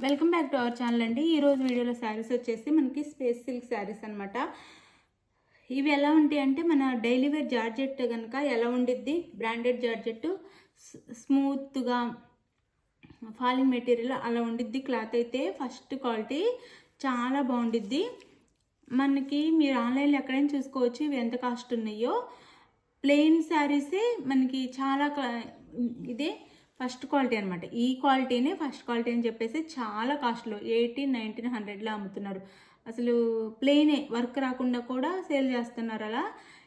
Welcome back to our channel అండి. ఈరోజు వీడియోలో శారీస్ వచ్చేసి మనకి స్పేస్ సిల్క్ శారీస్ అనమాట. ఇవి ఎలా ఉంటాయి అంటే మన డైలీ వేర్ జార్జెట్ కనుక ఎలా ఉండిద్ది, బ్రాండెడ్ జార్జెట్ స్మూత్గా ఫాలింగ్ మెటీరియల్ అలా ఉండిద్ది. క్లాత్ అయితే ఫస్ట్ క్వాలిటీ చాలా బాగుండిద్ది. మనకి మీరు ఆన్లైన్లో ఎక్కడైనా చూసుకోవచ్చు ఇవి ఎంత కాస్ట్ ఉన్నాయో. ప్లెయిన్ శారీసే మనకి చాలా ఇదే ఫస్ట్ క్వాలిటీ అనమాట. ఈ క్వాలిటీనే ఫస్ట్ క్వాలిటీ అని చెప్పేసి చాలా కాస్ట్లో 18, 19, 100లో అమ్ముతున్నారు. అసలు ప్లెయినే వర్క్ రాకుండా కూడా సేల్ చేస్తున్నారు. అలా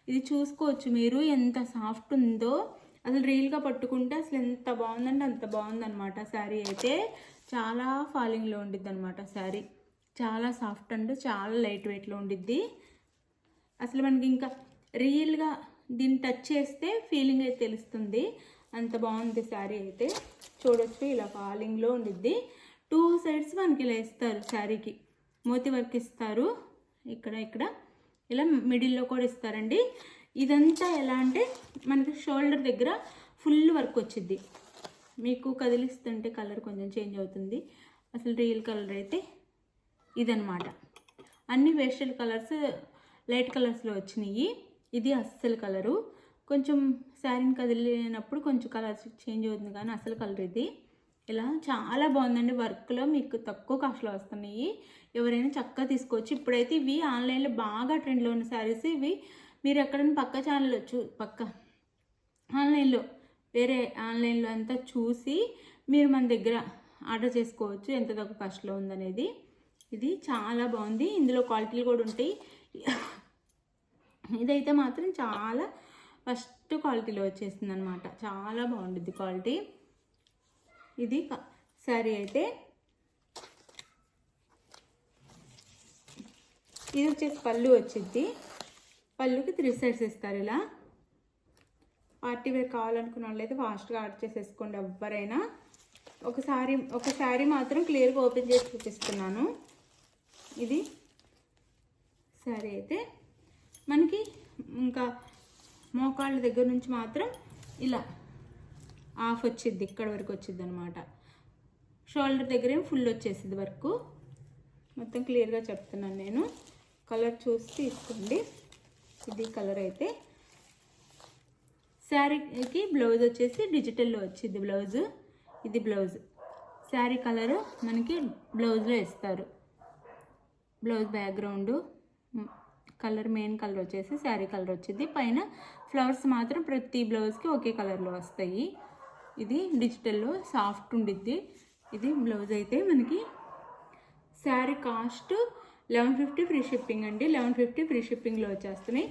ఇది చూసుకోవచ్చు మీరు ఎంత సాఫ్ట్ ఉందో. అసలు రీల్గా పట్టుకుంటే అసలు ఎంత బాగుందంటే అంత బాగుందనమాట. శారీ అయితే చాలా ఫాలింగ్లో ఉండిద్ది అనమాట. శారీ చాలా సాఫ్ట్ అండ్ చాలా లైట్ వెయిట్లో ఉండిద్ది. అసలు మనకి ఇంకా రియల్గా దీన్ని టచ్ చేస్తే ఫీలింగ్ అయితే తెలుస్తుంది. అంత బాగుంది శారీ అయితే. చూడొచ్చు ఇలా ఫాలింగ్లో ఉండిద్ది. 2 సైడ్స్ మనకి ఇలా ఇస్తారు. శారీకి మోతీ వర్క్ ఇస్తారు. ఇక్కడ ఇలా మిడిల్లో కూడా ఇస్తారండి. ఇదంతా ఎలా అంటే మనకి షోల్డర్ దగ్గర ఫుల్ వర్క్ వచ్చింది. మీకు కదిలిస్తుంటే కలర్ కొంచెం చేంజ్ అవుతుంది. అసలు రియల్ కలర్ అయితే ఇదనమాట. అన్ని వేస్టల్ కలర్స్ లైట్ కలర్స్లో వచ్చినాయి. ఇది అస్సలు కలరు కొంచెం శారీని కదిలినప్పుడు కొంచెం కలర్ చేంజ్ అవుతుంది, కానీ అసలు కలర్ ఇది ఇలా చాలా బాగుందండి. వర్క్లో మీకు తక్కువ కాస్ట్లో వస్తున్నాయి. ఎవరైనా చక్కగా తీసుకోవచ్చు. ఇప్పుడైతే ఇవి ఆన్లైన్లో బాగా ట్రెండ్లో ఉన్న శారీస్. ఇవి మీరు ఎక్కడైనా పక్క ఛానల్లో పక్క ఆన్లైన్లో వేరే ఆన్లైన్లో అంతా చూసి మీరు మన దగ్గర ఆర్డర్ చేసుకోవచ్చు ఎంత తక్కువ కాస్ట్లో ఉందనేది. ఇది చాలా బాగుంది. ఇందులో క్వాలిటీలు కూడా ఉంటాయి. ఇదైతే మాత్రం చాలా ఫస్ట్ క్వాలిటీలో వచ్చేసింది అనమాట. చాలా బాగుంటుంది క్వాలిటీ. ఇది శారీ అయితే ఇది వచ్చేసి పళ్ళు వచ్చింది. పళ్ళుకి 3 సైడ్స్ ఇస్తారు. ఇలా పార్టీ వేర్ కావాలనుకున్న వాళ్ళైతే ఫాస్ట్గా ఆర్డర్ చేసేసుకోండి ఎవరైనా. ఒక శారీ మాత్రం క్లియర్గా ఓపెన్ చేసి చూపిస్తున్నాను. ఇది శారీ అయితే మనకి ఇంకా మోకాళ్ళ దగ్గర నుంచి మాత్రం ఇలా ఆఫ్ వచ్చిద్ది, ఇక్కడ వరకు వచ్చిద్ది అనమాట. షోల్డర్ దగ్గర ఏం ఫుల్ వచ్చేసింది వర్క్. మొత్తం క్లియర్గా చెప్తున్నాను నేను. కలర్ చూసి తీసుకోండి. ఇది కలర్ అయితే. శారీకి బ్లౌజ్ వచ్చేసి డిజిటల్లో వచ్చింది బ్లౌజ్. ఇది బ్లౌజ్. శారీ కలరు మనకి బ్లౌజ్లో ఇస్తారు. Blouse background colour main colour వచ్చేసి శారీ కలర్ వచ్చింది. పైన ఫ్లవర్స్ మాత్రం ప్రతి బ్లౌజ్కి ఒకే కలర్లో వస్తాయి. ఇది డిజిటల్లో సాఫ్ట్ ఉండిద్ది. ఇది బ్లౌజ్ అయితే మనకి. శారీ కాస్ట్ 1150 ఫ్రీ షిప్పింగ్ అండి. 1150 ఫ్రీ షిప్పింగ్లో వచ్చేస్తున్నాయి.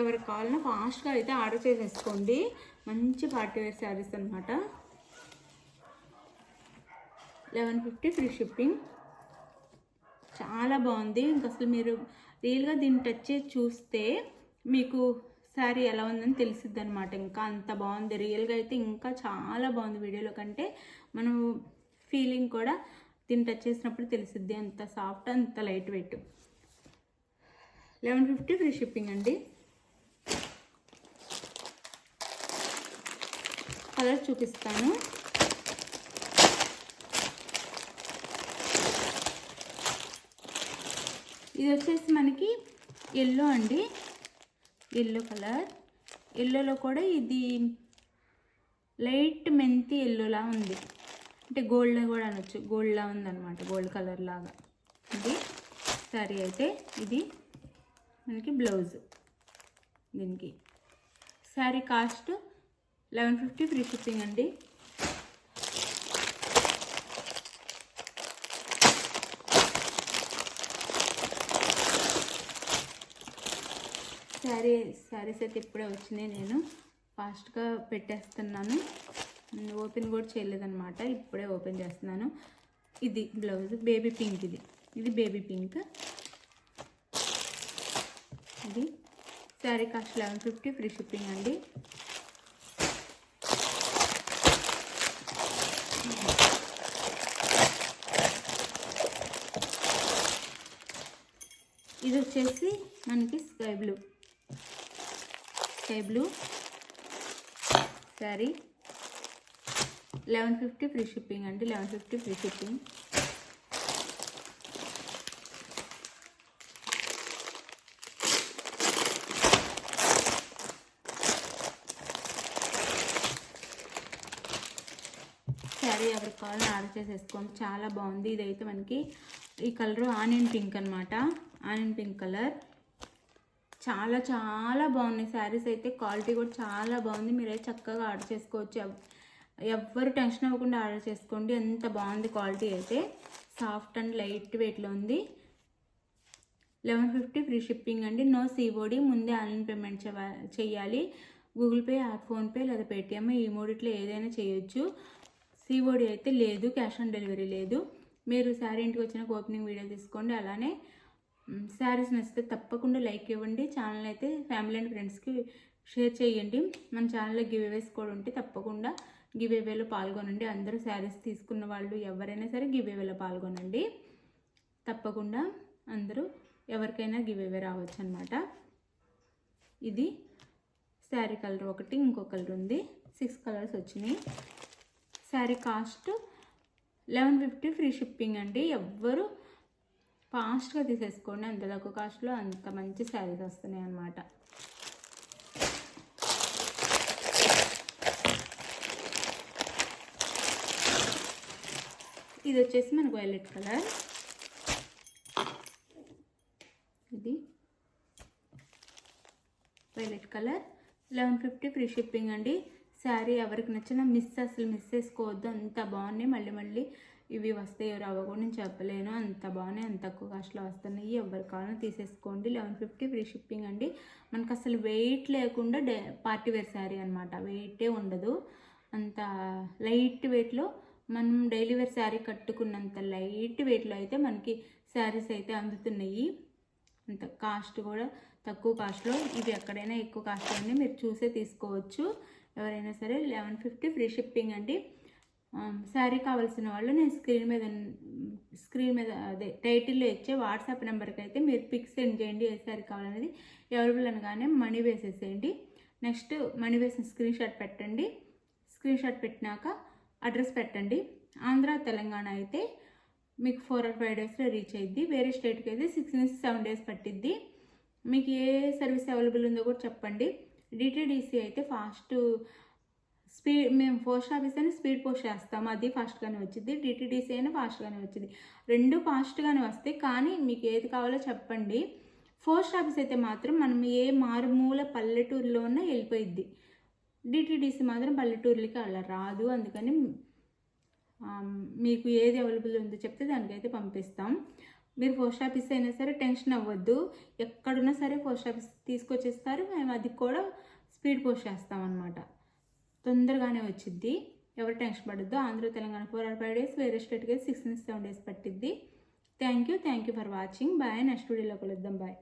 ఎవరికి కావాలన్నా ఫాస్ట్గా అయితే ఆర్డర్ చేసేసుకోండి. మంచి పార్టీ వేర్ శారీస్ అనమాట. 1150 ఫ్రీ షిప్పింగ్. చాలా బాగుంది. ఇంక అసలు మీరు రియల్గా దీన్ని టచ్ చేసి చూస్తే మీకు శారీ ఎలా ఉందని తెలిసిద్ది అనమాట. ఇంకా అంత బాగుంది. రియల్గా అయితే ఇంకా చాలా బాగుంది. వీడియోలో కంటే మనం ఫీలింగ్ కూడా దీన్ని టచ్ చేసినప్పుడు తెలిసిద్ది. అంత సాఫ్ట్, అంత లైట్ వెయిట్. 1150 ఫ్రీ షిప్పింగ్ అండి. కలర్ చూపిస్తాను. ఇది వచ్చేసి మనకి ఎల్లో అండి. Yellow colour. ఎల్లోలో కూడా ఇది లైట్ మెంతి ఎల్లోలా ఉంది. అంటే గోల్డ్ కూడా అనొచ్చు. గోల్డ్లా ఉందన్నమాట. గోల్డ్ కలర్ లాగా. ఇది శారీ అయితే. ఇది మనకి బ్లౌజ్. దీనికి శారీ కాస్ట్ 1150 ఫ్రీ షిప్పింగ్ అండి. శారీస్ అయితే ఇప్పుడే వచ్చినాయి. నేను ఫాస్ట్గా పెట్టేస్తున్నాను. ఓపెన్ కూడా చేయలేదన్నమాట. ఇప్పుడే ఓపెన్ చేస్తున్నాను. ఇది బ్లౌజ్ బేబీ పింక్. ఇది బేబీ పింక్. ఇది శారీ కాస్ట్ 1150 ఫ్రీ షిప్పింగ్ అండి. ఇది వచ్చేసి మనకి sky blue sari. 1150 free shipping అండి. 1150 ఫ్రీ షిప్పింగ్. శారీ ఎవరికి కావాలని ఆర్డర్ చేసేసుకోండి. చాలా బాగుంది. ఇదైతే మనకి ఈ కలరు ఆనియన్ పింక్ అనమాట. ఆనియన్ పింక్ కలర్ చాలా చాలా బాగున్నాయి శారీస్ అయితే. క్వాలిటీ కూడా చాలా బాగుంది. మీరైతే చక్కగా ఆర్డర్ చేసుకోవచ్చు. ఎవ్వరు టెన్షన్ అవ్వకుండా ఆర్డర్ చేసుకోండి. ఎంత బాగుంది క్వాలిటీ అయితే. సాఫ్ట్ అండ్ లైట్ వెయిట్లో ఉంది. 1150 ఫ్రీ షిప్పింగ్ అండి. No COD. ముందే ఆన్లైన్ పేమెంట్ చేయాలి. గూగుల్ పే, ఫోన్పే లేదా పేటిఎం ఈ మూడిట్లో ఏదైనా చేయొచ్చు. సిఓడి అయితే లేదు. క్యాష్ ఆన్ డెలివరీ లేదు. మీరు శారీ ఇంటికి వచ్చినాక ఓపెనింగ్ వీడియో తీసుకోండి. అలానే శారీస్ నచ్చితే తప్పకుండా లైక్ ఇవ్వండి. ఛానల్ అయితే ఫ్యామిలీ అండ్ ఫ్రెండ్స్కి షేర్ చేయండి. మన ఛానల్లో గివ్ అవేస్ కూడా ఉంటే తప్పకుండా గివ్ అవేలో పాల్గొనండి. అందరూ శారీస్ తీసుకున్న వాళ్ళు ఎవరైనా సరే గివ్ అవేలో పాల్గొనండి. తప్పకుండా అందరూ ఎవరికైనా గివ్ అవే రావచ్చు అనమాట. ఇది శారీ కలర్ ఒకటి, ఇంకో కలర్ ఉంది. 6 కలర్స్ వచ్చినాయి. శారీ కాస్ట్ 1150 ఫ్రీ షిప్పింగ్ అండి. ఎవ్వరు ఫాస్ట్గా తీసేసుకోండి. అంత తక్కువ కాస్ట్లో అంత మంచి శారీస్ వస్తున్నాయి అన్నమాట. ఇది వచ్చేసి మనకు వైలెట్ కలర్. ఇది వైలెట్ కలర్ 1150 ఫ్రీ షిప్పింగ్ అండి. శారీ ఎవరికి నచ్చినా అసలు మిస్ చేసుకోవద్దు. అంత బాగున్నాయి. మళ్ళీ మళ్ళీ ఇవి వస్తాయో రావో కూడా నేను చెప్పలేను. అంత బాగున్నాయి. అంత తక్కువ కాస్ట్లో వస్తున్నాయి. ఎవరి కావాలన్నా తీసేసుకోండి. 1150 ఫ్రీ షిప్పింగ్ అండి. మనకు అసలు వెయిట్ లేకుండా పార్టీ వేర్ శారీ అనమాట. వెయిటే ఉండదు. అంత లైట్ వెయిట్లో మనం డైలీ వేర్ శారీ కట్టుకున్నంత లైట్ వెయిట్లో అయితే మనకి శారీస్ అయితే అందుతున్నాయి. అంత కాస్ట్ కూడా తక్కువ కాస్ట్లో. ఇవి ఎక్కడైనా ఎక్కువ కాస్ట్ అండి. మీరు చూసే తీసుకోవచ్చు ఎవరైనా సరే. 1150 ఫ్రీ షిప్పింగ్ అండి. శారీ కావాల్సిన వాళ్ళు నేను స్క్రీన్ మీద అదే టైటిల్లో ఇచ్చే వాట్సాప్ నెంబర్కి అయితే మీరు పిక్స్ సెండ్ చేయండి. ఏ శారీ కావాలనేది అవైలబుల్ అనగానే మనీ వేసేసేయండి. నెక్స్ట్ మనీ వేసిన స్క్రీన్ షాట్ పెట్టండి. స్క్రీన్ షాట్ పెట్టినాక అడ్రస్ పెట్టండి. ఆంధ్ర తెలంగాణ అయితే మీకు 4 or 5 డేస్లో రీచ్ అయ్యిద్ది. వేరే స్టేట్కి అయితే 6 నుంచి 7 డేస్ పట్టిద్ది. మీకు ఏ సర్వీస్ అవైలబుల్ ఉందో కూడా చెప్పండి. డిటిడిసి అయితే ఫాస్ట్ స్పీడ్, మేము పోస్ట్ ఆఫీస్ అని స్పీడ్ పోస్ట్ చేస్తాము. అది ఫాస్ట్గానే వచ్చింది. డిటిడిసి అయినా ఫాస్ట్గానే వచ్చింది. రెండు ఫాస్ట్గానే వస్తాయి. కానీ మీకు ఏది కావాలో చెప్పండి. పోస్ట్ ఆఫీస్ అయితే మాత్రం మనం ఏ మారుమూల పల్లెటూరులో ఉన్నా వెళ్ళిపోయిద్ది. డిటిడిసి మాత్రం పల్లెటూరులకి అలా రాదు. అందుకని మీకు ఏది అవైలబుల్ ఉందో చెప్తే దానికైతే పంపిస్తాం. మీరు పోస్ట్ ఆఫీస్ అయినా సరే టెన్షన్ అవ్వద్దు. ఎక్కడున్నా సరే పోస్ట్ ఆఫీస్ తీసుకొచ్చేస్తారు. మేము అది కూడా స్పీడ్ పోస్ట్ చేస్తామన్నమాట. తొందరగానే వచ్చిద్ది. ఎవరు టెన్షన్ పడద్దు. ఆంధ్ర తెలంగాణ 4 or 5 డేస్, వేరే స్టేట్కి 6 నుంచి 7 డేస్ పట్టిద్ది. Thank you for watching. Bye. Next వీడియోలో కలుద్దాం. బాయ్.